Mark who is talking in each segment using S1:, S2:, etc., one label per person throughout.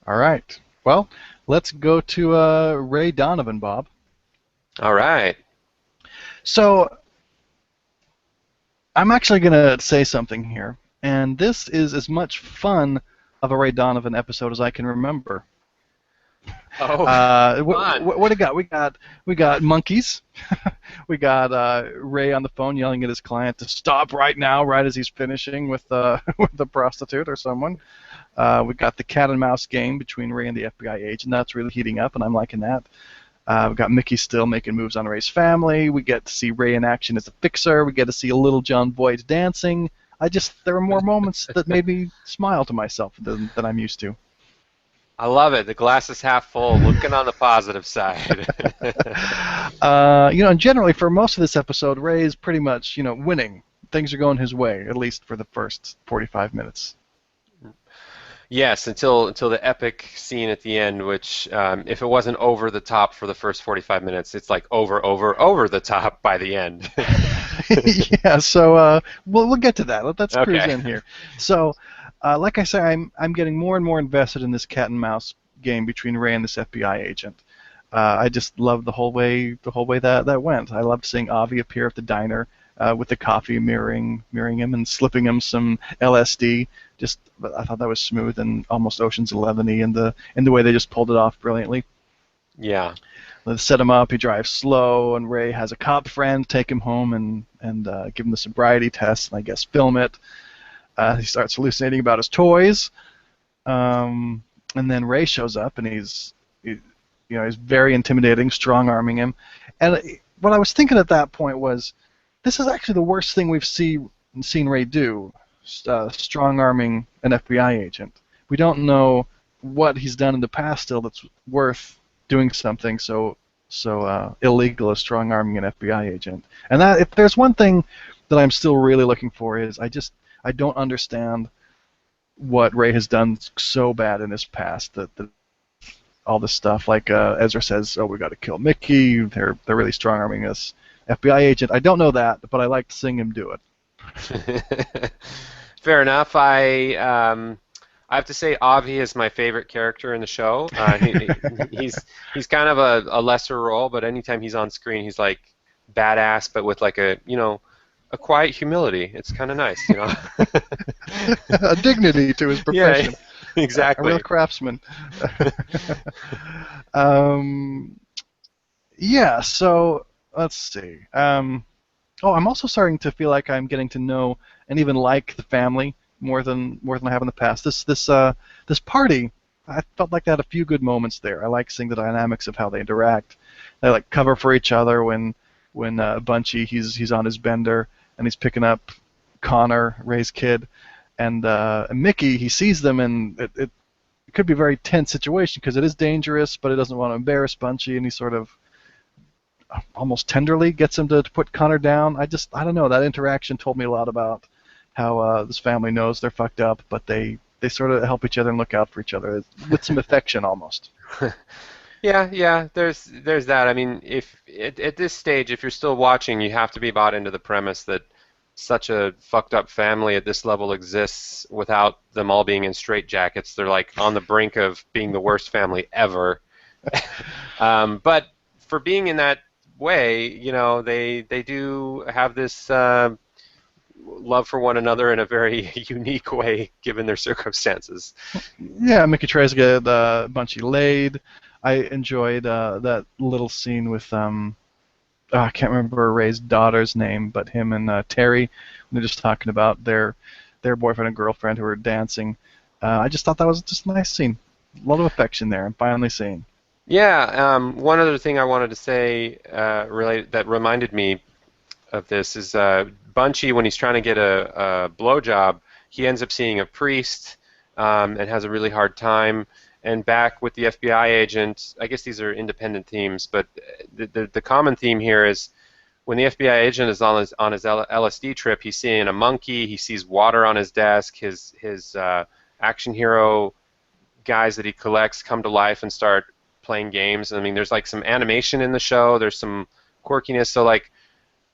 S1: All right. Well, let's go to Ray Donovan, Bob.
S2: All right.
S1: So I'm actually going to say something here, and this is as much fun of a Ray Donovan episode as I can remember.
S2: Oh, fun.
S1: What do we got? We got monkeys. We got Ray on the phone yelling at his client to stop right now, right as he's finishing with with the prostitute or someone. We got the cat and mouse game between Ray and the FBI agent. That's really heating up, and I'm liking that. We've got Mickey still making moves on Ray's family. We get to see Ray in action as a fixer. We get to see a little John Boyd dancing. There were more moments that made me smile to myself than I'm used to.
S2: I love it. The glass is half full, looking on the positive side.
S1: And generally for most of this episode, Ray is pretty much, winning. Things are going his way, at least for the first 45 minutes.
S2: Yes, until the epic scene at the end, which if it wasn't over the top for the first 45 minutes, it's like over the top by the end.
S1: Yeah, so we'll get to that. Let's cruise
S2: Okay.
S1: in here. So, like I say, I'm getting more and more invested in this cat and mouse game between Ray and this FBI agent. I just love the whole way that went. I loved seeing Avi appear at the diner with the coffee mirroring him and slipping him some LSD. Just I thought that was smooth and almost Ocean's 11-y in the way they just pulled it off brilliantly.
S2: Yeah.
S1: They set him up. He drives slow, and Ray has a cop friend take him home and give him the sobriety test, and I guess film it. He starts hallucinating about his toys, and then Ray shows up, and he's very intimidating, strong-arming him. And what I was thinking at that point was, this is actually the worst thing we've seen Ray do, strong-arming an FBI agent. We don't know what he's done in the past still that's worth doing something so illegal as strong-arming an FBI agent. And that if there's one thing that I'm still really looking for is I don't understand what Ray has done so bad in his past that all this stuff like Ezra says, oh, we got to kill Mickey. They're really strong-arming this FBI agent. I don't know that, but I like seeing him do it.
S2: Fair enough. I have to say Avi is my favorite character in the show. He's kind of a lesser role, but anytime he's on screen, he's like badass, but with like a quiet humility. It's kind of nice.
S1: A dignity to his
S2: Yeah,
S1: profession. A real
S2: exactly.
S1: craftsman. um, yeah, so let's see. I'm also starting to feel like I'm getting to know and even like the family more than I have in the past. This party, I felt like they had a few good moments there. I like seeing the dynamics of how they interact. They like cover for each other when Bunchy he's on his bender and he's picking up Connor, Ray's kid, and Mickey he sees them and it could be a very tense situation because it is dangerous, but it doesn't want to embarrass Bunchy, and he sort of almost tenderly gets him to put Connor down. I don't know, that interaction told me a lot about how this family knows they're fucked up, but they sort of help each other and look out for each other with some affection almost.
S2: Yeah, yeah. There's that. I mean, if at this stage, if you're still watching, you have to be bought into the premise that such a fucked up family at this level exists without them all being in straitjackets. They're like on the brink of being the worst family ever. But for being in that way, they do have this love for one another in a very unique way given their circumstances.
S1: Yeah, Mickey tries to get Bunchy laid. I enjoyed that little scene with I can't remember Ray's daughter's name, but him and Terry, when they're just talking about their boyfriend and girlfriend who were dancing. I just thought that was just a nice scene. A lot of affection there, I'm finally seeing.
S2: Yeah, one other thing I wanted to say that reminded me of this is Bunchy, when he's trying to get a blowjob, he ends up seeing a priest and has a really hard time. And back with the FBI agent, I guess these are independent themes, but the common theme here is when the FBI agent is on his LSD trip, he's seeing a monkey, he sees water on his desk, his action hero guys that he collects come to life and start playing games. I mean, there's like some animation in the show, there's some quirkiness. So like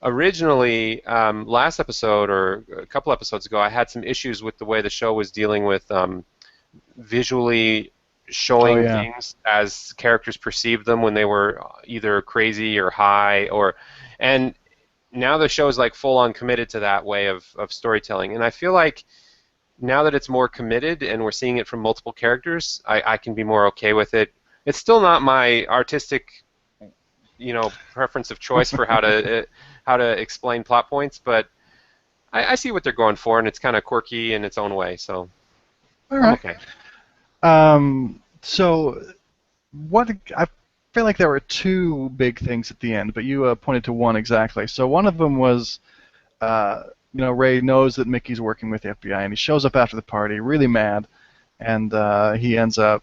S2: originally, last episode or a couple episodes ago, I had some issues with the way the show was dealing with visually
S1: Oh
S2: showing
S1: yeah.
S2: things as characters perceived them when they were either crazy or high, and now the show is like full on committed to that way of storytelling. And I feel like now that it's more committed and we're seeing it from multiple characters, I can be more okay with it. It's still not my artistic, preference of choice for how to explain plot points, but I see what they're going for, and it's kind of quirky in its own way, so
S1: All
S2: I'm
S1: right.
S2: okay.
S1: So what I feel like there were two big things at the end, but you pointed to one exactly. So one of them was, uh, Ray knows that Mickey's working with the FBI, and he shows up after the party, really mad, and he ends up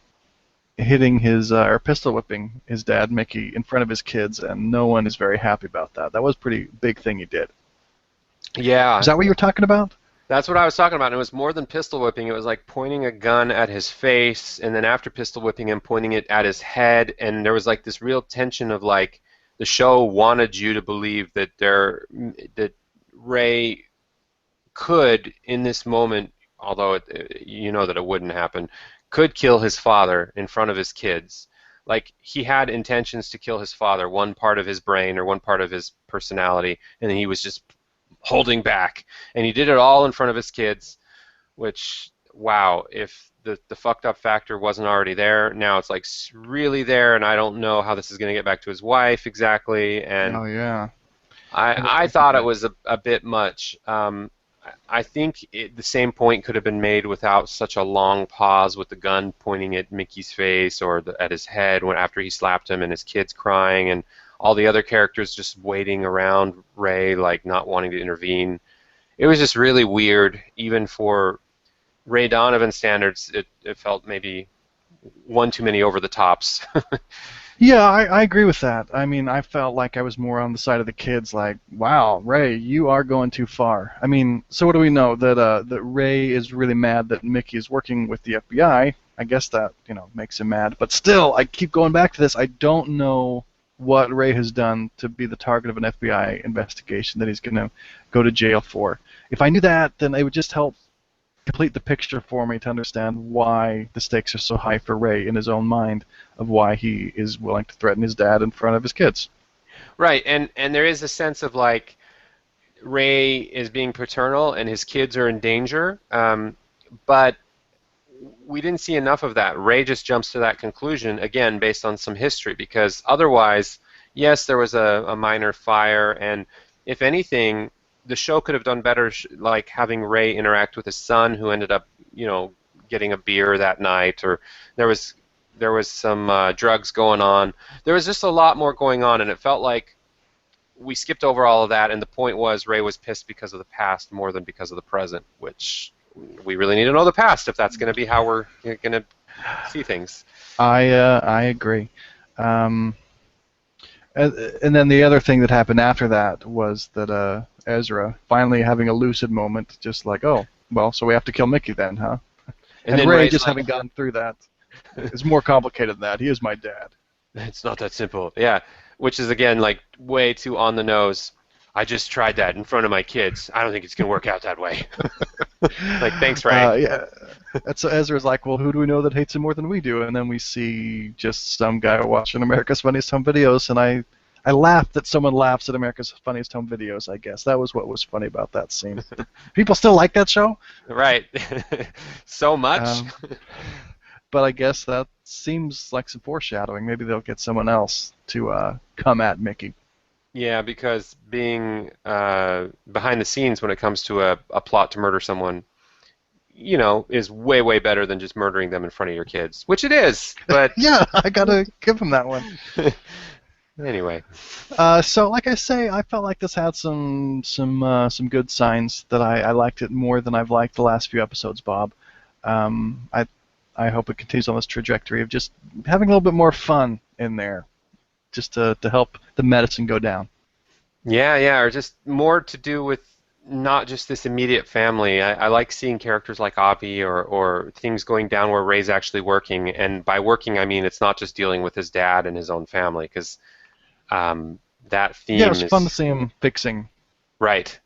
S1: hitting or pistol whipping his dad, Mickey, in front of his kids, and no one is very happy about that. That was a pretty big thing he did. Is
S2: Yeah,
S1: that what you were talking about?
S2: that's what I was talking about. And it was more than pistol whipping. It was like pointing a gun at his face, and then after pistol whipping him, pointing it at his head. And there was like this real tension of like the show wanted you to believe that Ray could, in this moment, although you know that it wouldn't happen, could kill his father in front of his kids. Like he had intentions to kill his father, one part of his brain or one part of his personality, and he was just holding back. And he did it all in front of his kids, which, wow, if the fucked up factor wasn't already there, now it's like really there, and I don't know how this is going to get back to his wife exactly. And
S1: Oh yeah.
S2: I thought it was a bit much. I think the same point could have been made without such a long pause with the gun pointing at Mickey's face or at his head after he slapped him and his kids crying and all the other characters just waiting around Ray, like not wanting to intervene. It was just really weird, even for Ray Donovan standards. It felt maybe one too many over the tops.
S1: Yeah, I agree with that. I mean, I felt like I was more on the side of the kids, like, wow, Ray, you are going too far. I mean, so what do we know? That Ray is really mad that Mickey is working with the FBI. I guess that, makes him mad. But still, I keep going back to this. I don't know what Ray has done to be the target of an FBI investigation that he's going to go to jail for. If I knew that, then it would just help complete the picture for me to understand why the stakes are so high for Ray in his own mind of why he is willing to threaten his dad in front of his kids.
S2: Right, and there is a sense of like Ray is being paternal and his kids are in danger, but we didn't see enough of that. Ray just jumps to that conclusion, again, based on some history, because otherwise, yes, there was a minor fire, and if anything, the show could have done better, like having Ray interact with his son, who ended up, getting a beer that night, or there was some drugs going on. There was just a lot more going on, and it felt like we skipped over all of that, and the point was Ray was pissed because of the past more than because of the present, which we really need to know the past if that's going to be how we're going to see things.
S1: I agree. Um, and then the other thing that happened after that was that Ezra finally having a lucid moment, just like, oh, well, so we have to kill Mickey then, huh?
S2: And
S1: And
S2: then
S1: Ray
S2: Ray's
S1: just
S2: like,
S1: having gone through that. It's more complicated than that. He is my dad.
S2: it's not that simple. Yeah, which is, again, like way too on the nose. I just tried that in front of my kids. I don't think it's going to work out that way. Like, thanks, Ray.
S1: Yeah. That's Ezra's like, well, who do we know that hates him more than we do? And then we see just some guy watching America's Funniest Home Videos, and I laughed that someone laughs at America's Funniest Home Videos, I guess. That was what was funny about that scene. People still like that show?
S2: Right. So much.
S1: Um, but I guess that seems like some foreshadowing. Maybe they'll get someone else to come at Mickey.
S2: Yeah, because being behind the scenes when it comes to a plot to murder someone, is way, way better than just murdering them in front of your kids, which it is, but
S1: Yeah, I gotta give him that one.
S2: anyway.
S1: So, like I say, I felt like this had some good signs that I liked it more than I've liked the last few episodes, Bob. I hope it continues on this trajectory of just having a little bit more fun in there, just to help the medicine go down.
S2: Yeah, or just more to do with not just this immediate family. I like seeing characters like Avi or things going down where Ray's actually working, and by working I mean it's not just dealing with his dad and his own family, because that
S1: Yeah, it
S2: theme
S1: was fun to
S2: is
S1: see him fixing.
S2: right.